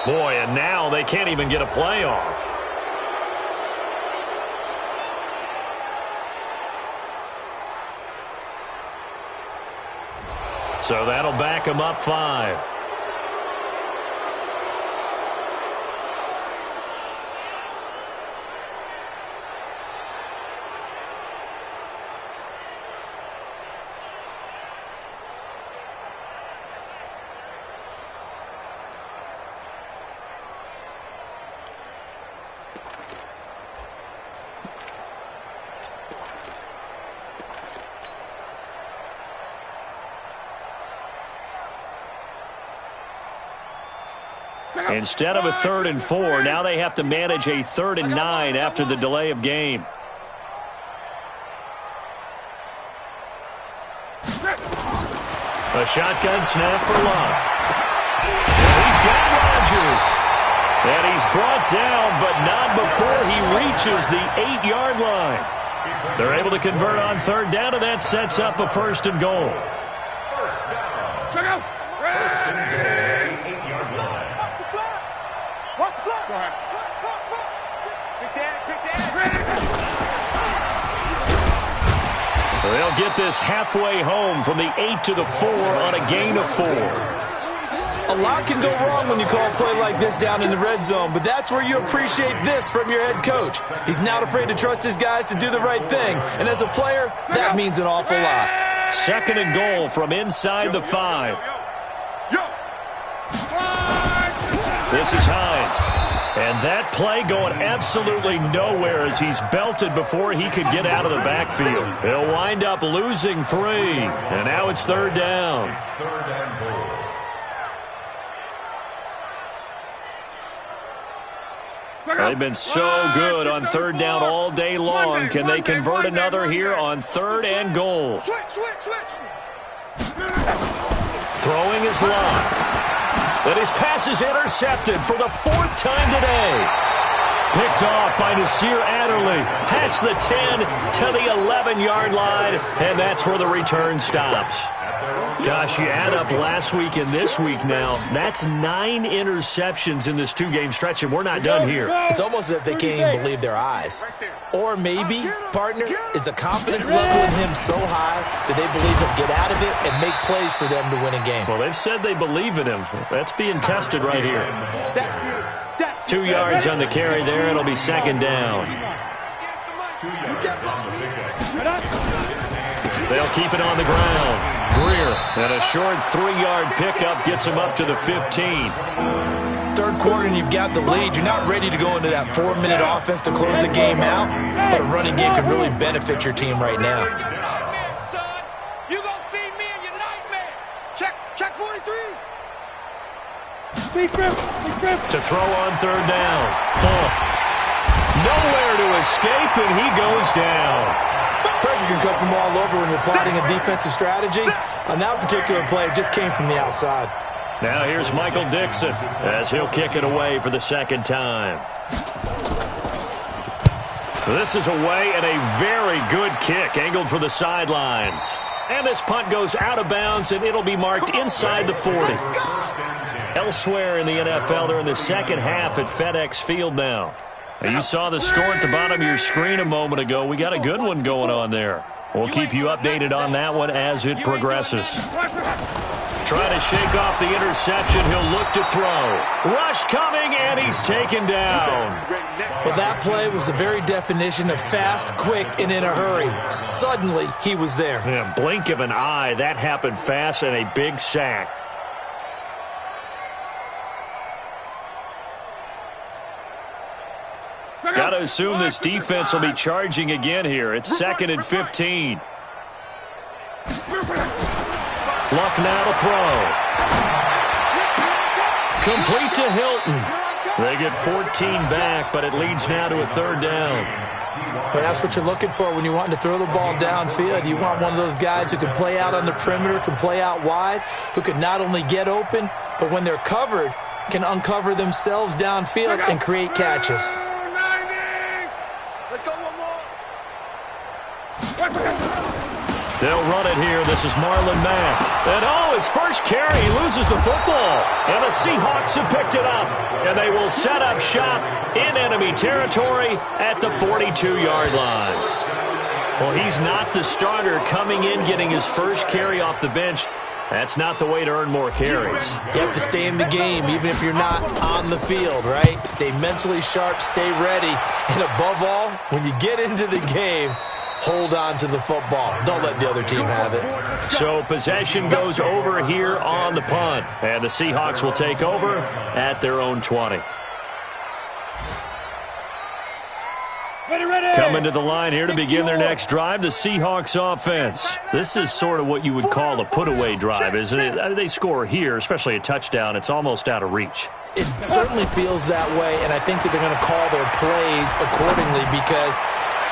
Boy, and now they can't even get a play off. So that'll back them up 5. Instead of a 3rd and 4, now they have to manage a 3rd and 9 after the delay of game. A shotgun snap for Love. And he's got Rodgers. And he's brought down, but not before he reaches the 8-yard line. They're able to convert on 3rd down, and that sets up a 1st and goal. First down. Check out. First and goal, 8-yard line. Watch the block. Go ahead. They'll get this halfway home from the 8 to the 4 on a gain of 4. A lot can go wrong when you call a play like this down in the red zone, but that's where you appreciate this from your head coach. He's not afraid to trust his guys to do the right thing, and as a player, that means an awful lot. 2nd and goal from inside the 5. This is Hines. And that play going absolutely nowhere as he's belted before he could get out of the backfield. He'll wind up losing 3. And now it's 3rd down. Third and goal. They've been so good on 3rd down all day long. Can they convert another here on 3rd and goal? Throwing his line. But his pass is intercepted for the 4th time today. Picked off by Nasir Adderley. Past the 10 to the 11-yard line, and that's where the return stops. Gosh, you add up last week and this week now, that's 9 interceptions in this 2-game stretch, and we're not done here. It's almost as if they can't even believe their eyes. Or maybe, partner, is the confidence level in him so high that they believe he'll get out of it and make plays for them to win a game. Well, they've said they believe in him. That's being tested right here. 2 yards on the carry there. It'll be 2nd down. 2 yards on the pickup. They'll keep it on the ground. Greer, and a short 3-yard pickup gets him up to the 15. 3rd quarter and you've got the lead. You're not ready to go into that 4-minute offense to close the game out, but a running game can really benefit your team right now. You gonna see me in your nightmares. Check 43. To throw on 3rd down. Full. Nowhere to escape, and he goes down. Pressure can come from all over when you're plotting a defensive strategy. On that particular play, it just came from the outside. Now here's Michael Dixon as he'll kick it away for the 2nd time. This is away and a very good kick angled for the sidelines. And this punt goes out of bounds, and it'll be marked inside the 40. Elsewhere in the NFL, they're in the 2nd half at FedEx Field now. And you saw the score at the bottom of your screen a moment ago. We got a good one going on there. We'll keep you updated on that one as it progresses. Trying to shake off the interception. He'll look to throw. Rush coming, and he's taken down. Well, that play was the very definition of fast, quick, and in a hurry. Suddenly, he was there. Yeah, blink of an eye. That happened fast, and a big sack. Got to assume this defense will be charging again here. It's 2nd and 15. Luck now to throw. Complete to Hilton. They get 14 back, but it leads now to a 3rd down. Well, that's what you're looking for when you want to throw the ball downfield. You want one of those guys who can play out on the perimeter, can play out wide, who can not only get open, but when they're covered, can uncover themselves downfield and create catches. Let's go one more. They'll run it here. This is Marlon Mack. And his first carry, he loses the football. And the Seahawks have picked it up. And they will set up shop in enemy territory at the 42-yard line. Well, he's not the starter coming in, getting his first carry off the bench. That's not the way to earn more carries. You have to stay in the game, even if you're not on the field, right? Stay mentally sharp, stay ready. And above all, when you get into the game, hold on to the football. Don't let the other team have it. So possession goes over here on the punt. And the Seahawks will take over at their own 20. Coming to the line here to begin their next drive, the Seahawks offense. This is sort of what you would call a put-away drive, isn't it? They score here, especially a touchdown. It's almost out of reach. It certainly feels that way, and I think that they're going to call their plays accordingly because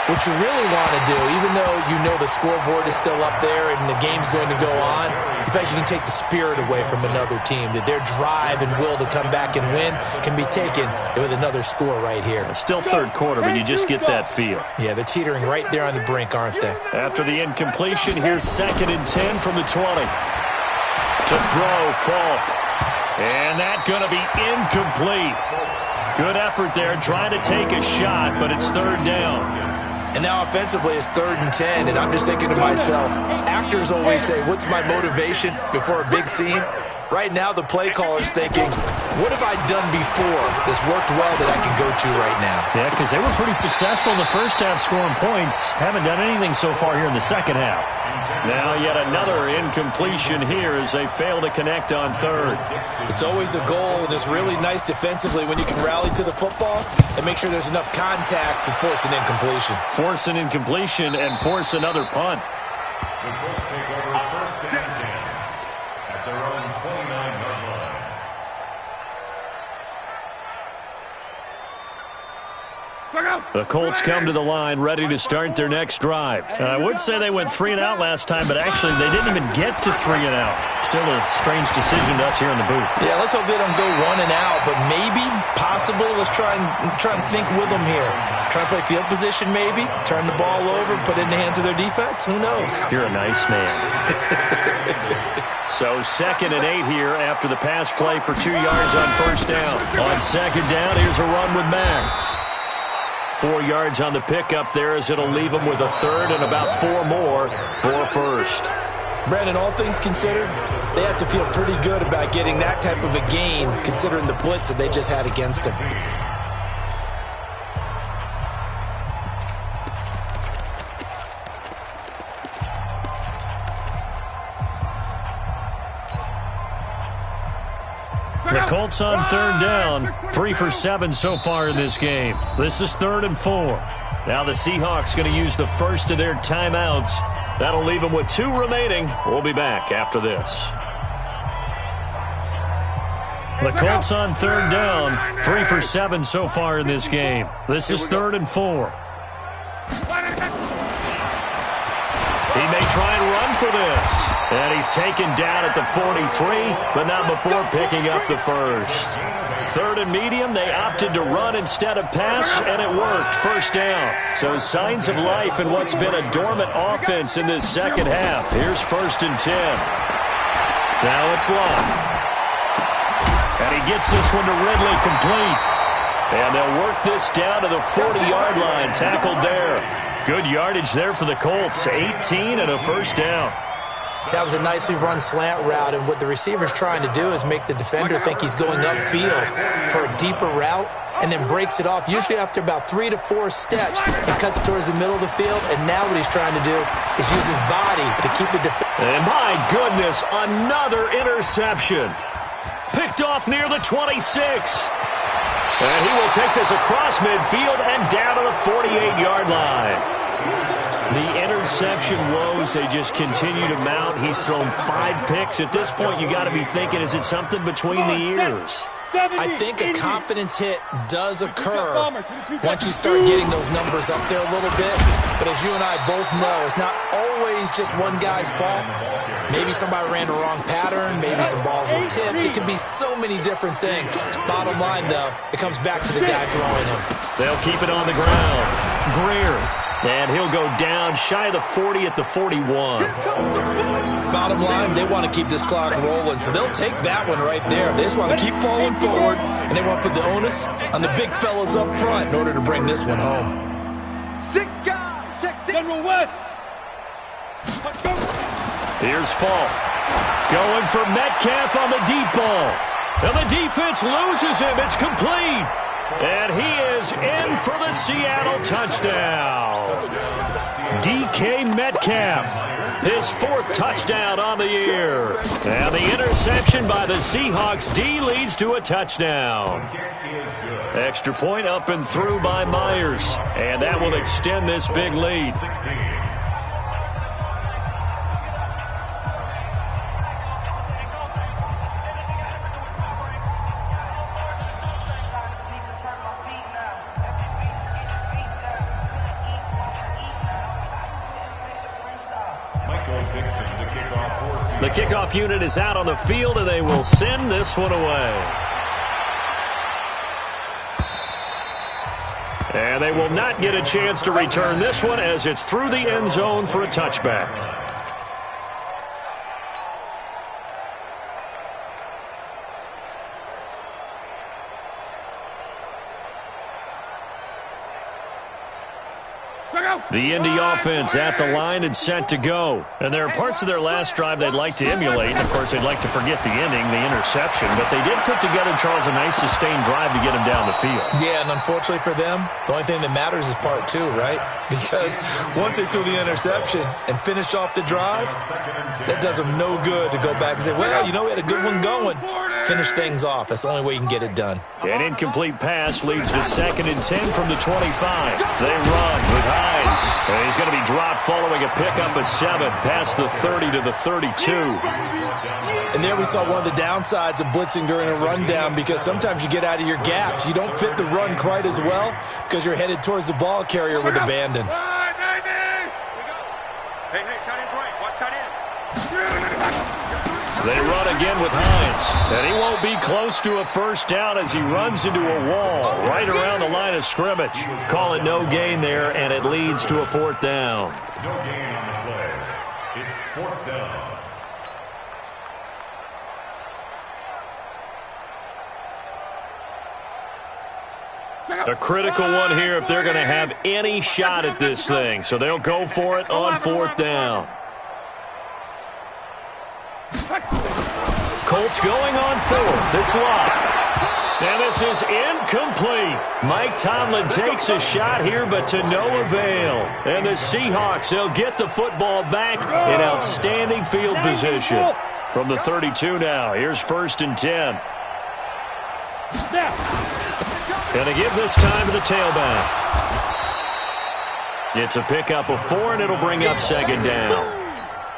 what you really want to do, even though you know the scoreboard is still up there and the game's going to go on, in fact, you can take the spirit away from another team, that their drive and will to come back and win can be taken with another score right here. Still third quarter, but you just get that feel. Yeah, they're teetering right there on the brink, aren't they? After the incompletion, here's 2nd and 10 from the 20. To throw, Falk. And that's going to be incomplete. Good effort there, trying to take a shot, but it's 3rd down. And now offensively it's 3rd and 10, and I'm just thinking to myself, actors always say, what's my motivation before a big scene? Right now the play caller's thinking, what have I done before that's worked well that I can go to right now? Yeah, because they were pretty successful in the first half scoring points. Haven't done anything so far here in the second half. Now yet another incompletion here as they fail to connect on 3rd. It's always a goal, and it's really nice defensively when you can rally to the football and make sure there's enough contact to force an incompletion. Force an incompletion and force another punt. The Colts take over 1st and 10 at their own 29-yard line. The Colts come to the line ready to start their next drive. I would say they went 3 and out last time, but actually they didn't even get to 3 and out. Still a strange decision to us here in the booth. Yeah, let's hope they don't go 1 and out, but maybe, possibly, let's try and think with them here. Try and play field position maybe, turn the ball over, put it in the hands of their defense. Who knows? You're a nice man. So 2nd and 8 here after the pass play for 2 yards on 1st down. On 2nd down, here's a run with Mack. 4 yards on the pickup there as it'll leave them with a 3rd and about 4 more for 1st. Brandon, all things considered, they have to feel pretty good about getting that type of a gain considering the blitz that they just had against them. The Colts on 3rd down, 3 for 7 so far in this game. This is 3rd and 4. Now the Seahawks going to use the first of their timeouts. That'll leave them with 2 remaining. We'll be back after this. The Colts on 3rd down, 3 for 7 so far in this game. This is 3rd and 4. He may try and run for this. And he's taken down at the 43, but not before picking up the 1st. 3rd and medium, they opted to run instead of pass, and it worked. 1st down. So signs of life in what's been a dormant offense in this second half. Here's 1st and 10. Now it's Love. And he gets this one to Ridley complete. And they'll work this down to the 40-yard line, tackled there. Good yardage there for the Colts, 18 and a 1st down. That was a nicely run slant route, and what the receiver's trying to do is make the defender think he's going upfield for a deeper route and then breaks it off, usually after about 3 to 4 steps. He cuts towards the middle of the field, and now what he's trying to do is use his body to keep the defender. And my goodness, another interception. Picked off near the 26. And he will take this across midfield and down to the 48-yard line. The interception woes, they just continue to mount. He's thrown 5 picks. At this point, you got to be thinking, is it something between the ears? I think a confidence hit does occur once you start getting those numbers up there a little bit. But as you and I both know, it's not always just one guy's fault. Maybe somebody ran the wrong pattern. Maybe some balls were tipped. It can be so many different things. Bottom line, though, it comes back to the guy throwing them. They'll keep it on the ground. Greer And he'll go down shy of the 40 at the 41. Bottom line, they want to keep this clock rolling, so they'll take that one right there. They just want to keep falling forward, and they want to put the onus on the big fellas up front in order to bring this one home. 6 guys. Check General West. Here's Falk. Going for Metcalf on the deep ball. And the defense loses him. It's complete. And he is in for the Seattle touchdown. DK Metcalf, his 4th touchdown on the year. And the interception by the Seahawks D leads to a touchdown. Extra point up and through by Myers. And that will extend this big lead. The kickoff unit is out on the field, and they will send this one away. And they will not get a chance to return this one as it's through the end zone for a touchback. The Indy offense at the line and set to go. And there are parts of their last drive they'd like to emulate. And, of course, they'd like to forget the ending, the interception. But they did put together, Charles, a nice sustained drive to get them down the field. Yeah, and unfortunately for them, the only thing that matters is part 2, right? Because once they threw the interception and finished off the drive, that does them no good to go back and say, well, you know, we had a good one going. Finish things off. That's the only way you can get it done. An incomplete pass leads to 2nd and 10 from the 25. They run with Hines. And he's going to be dropped following a pickup of 7 past the 30 to the 32. And there we saw one of the downsides of blitzing during a rundown, because sometimes you get out of your gaps. You don't fit the run quite as well because you're headed towards the ball carrier with abandon. Hey, tight end's right. Watch tight end. They run again with Hines. And he won't be close to a first down as he runs into a wall right around the line of scrimmage. Call it no gain there, and it leads to a 4th down. No gain on the play. It's 4th down. A critical one here if they're going to have any shot at this thing. So they'll go for it on 4th down. Colts going on 4th. It's locked. And this is incomplete. Mike Tomlin takes a shot here, but to no avail. And the Seahawks, they'll get the football back in outstanding field position. From the 32 now, here's 1st and 10. Going to give this time to the tailback. It's a pickup of 4, and it'll bring up 2nd down.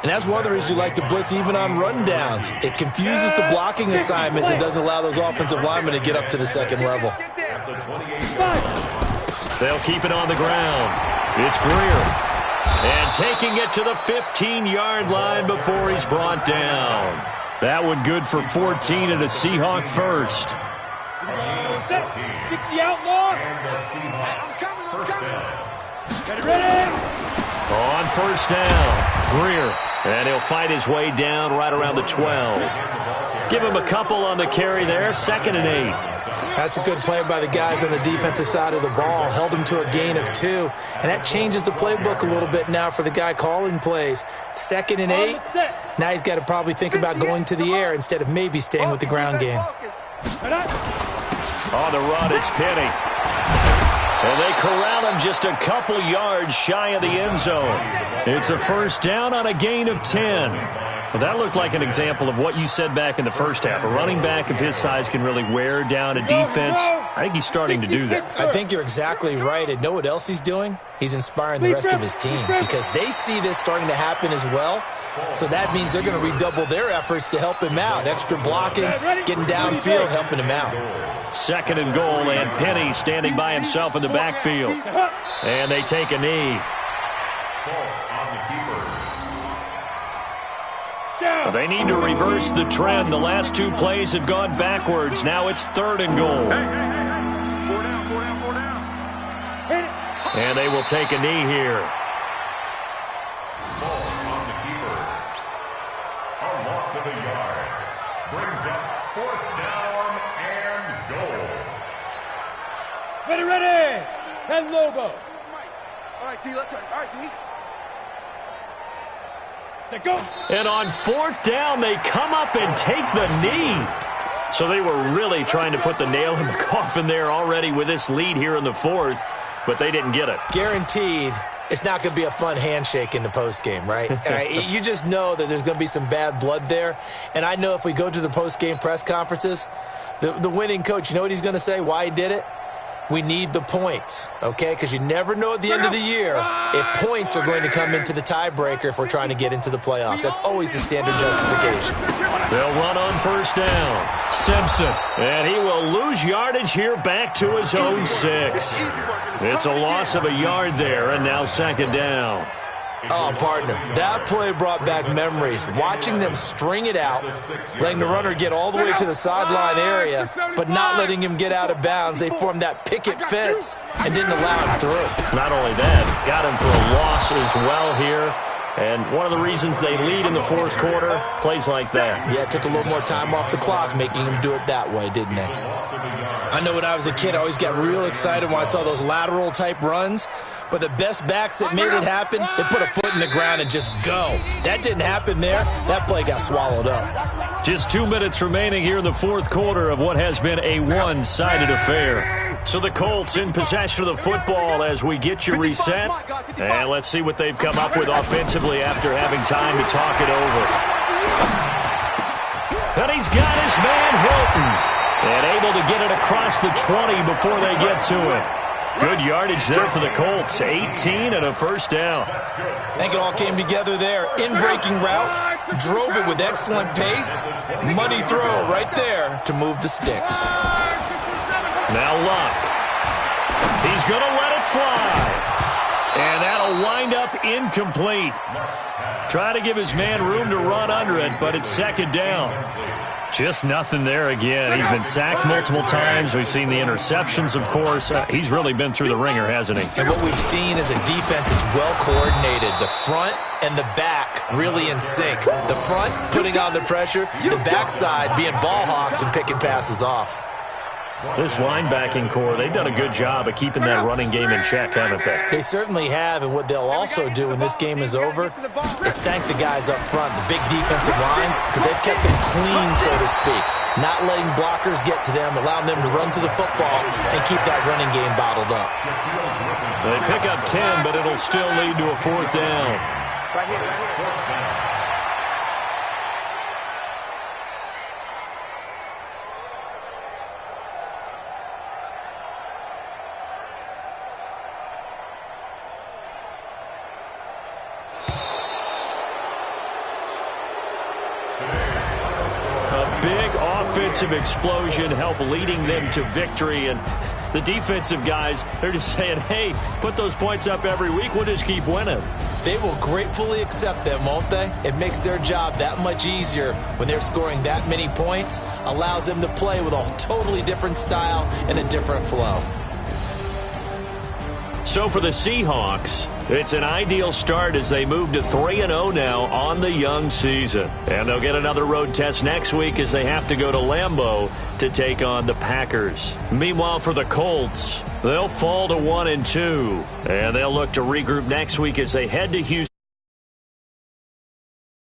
And that's one of the reasons you like to blitz even on rundowns. It confuses the blocking assignments. It doesn't allow those offensive linemen to get up to the 2nd level. They'll keep it on the ground. It's Greer. And taking it to the 15-yard line before he's brought down. That one good for 14 and a Seahawk first. 60 outlaw. And the Seahawks first down. Get ready. On 1st down, Greer. And he'll fight his way down right around the 12. Give him a couple on the carry there, 2nd and 8. That's a good play by the guys on the defensive side of the ball. Held him to a gain of 2. And that changes the playbook a little bit now for the guy calling plays. 2nd and 8. Now he's got to probably think about going to the air instead of maybe staying with the ground game. On the run, it's Penny. And they corral him just a couple yards shy of the end zone. It's a 1st down on a gain of 10. Well, that looked like an example of what you said back in the first half. A running back of his size can really wear down a defense. I think he's starting to do that. I think you're exactly right. And know what else he's doing? He's inspiring the rest of his team because they see this starting to happen as well. So that means they're going to redouble their efforts to help him out. Extra blocking, getting downfield, helping him out. 2nd and goal, and Penny standing by himself in the backfield. And they take a knee. They need to reverse the trend. The last 2 plays have gone backwards. Now it's 3rd and goal. Hey. 4 down. And they will take a knee here. Ball on the keeper. A loss of a yard. Brings up 4th down and goal. Ready. 10 Lobo. All right, D, let's turn. All right, D. Set, go. And on 4th down, they come up and take the knee. So they were really trying to put the nail in the coffin there already with this lead here in the 4th, but they didn't get it. Guaranteed it's not going to be a fun handshake in the postgame, right? You just know that there's going to be some bad blood there. And I know if we go to the postgame press conferences, the winning coach, you know what he's going to say, why he did it? We need the points, okay? Because you never know at the end of the year if points are going to come into the tiebreaker if we're trying to get into the playoffs. That's always the standard justification. They'll run on 1st down. Simpson, and he will lose yardage here back to his own 6. It's a loss of a yard there, and now 2nd down. Oh, partner, that play brought back memories. Watching them string it out, letting the runner get all the way to the sideline area, but not letting him get out of bounds. They formed that picket fence and didn't allow him through. Not only that, got him for a loss as well here. And one of the reasons they lead in the 4th quarter, plays like that. Yeah, it took a little more time off the clock, making him do it that way, didn't they? I know when I was a kid, I always got real excited when I saw those lateral-type runs. But the best backs that made it happen, they put a foot in the ground and just go. That didn't happen there. That play got swallowed up. Just 2 minutes remaining here in the 4th quarter of what has been a one-sided affair. So the Colts in possession of the football as we get you reset. And let's see what they've come up with offensively after having time to talk it over. And he's got his man Hilton. And able to get it across the 20 before they get to it. Good yardage there for the Colts. 18 and a 1st down. I think it all came together there. In-breaking route. Drove it with excellent pace. Money throw right there to move the sticks. Now Luck. He's going to let it fly. And that'll wind up incomplete. Try to give his man room to run under it, but it's 2nd down. Just nothing there again. He's been sacked multiple times. We've seen the interceptions, of course. He's really been through the ringer, hasn't he? And what we've seen is a defense is well coordinated. The front and the back really in sync. The front putting on the pressure. The backside being ball hawks and picking passes off. This linebacking core, they've done a good job of keeping that running game in check, haven't they? They certainly have, and what they'll also do when this game is over is thank the guys up front, the big defensive line, because they've kept them clean, so to speak. Not letting blockers get to them, allowing them to run to the football and keep that running game bottled up. They pick up 10, but it'll still lead to a 4th down. Right here. Big offensive explosion help leading them to victory. And the defensive guys, they're just saying, hey, put those points up every week. We'll just keep winning. They will gratefully accept them, won't they? It makes their job that much easier when they're scoring that many points. Allows them to play with a totally different style and a different flow. So for the Seahawks, it's an ideal start as they move to 3-0 now on the young season. And they'll get another road test next week as they have to go to Lambeau to take on the Packers. Meanwhile, for the Colts, they'll fall to 1-2. And they'll look to regroup next week as they head to Houston.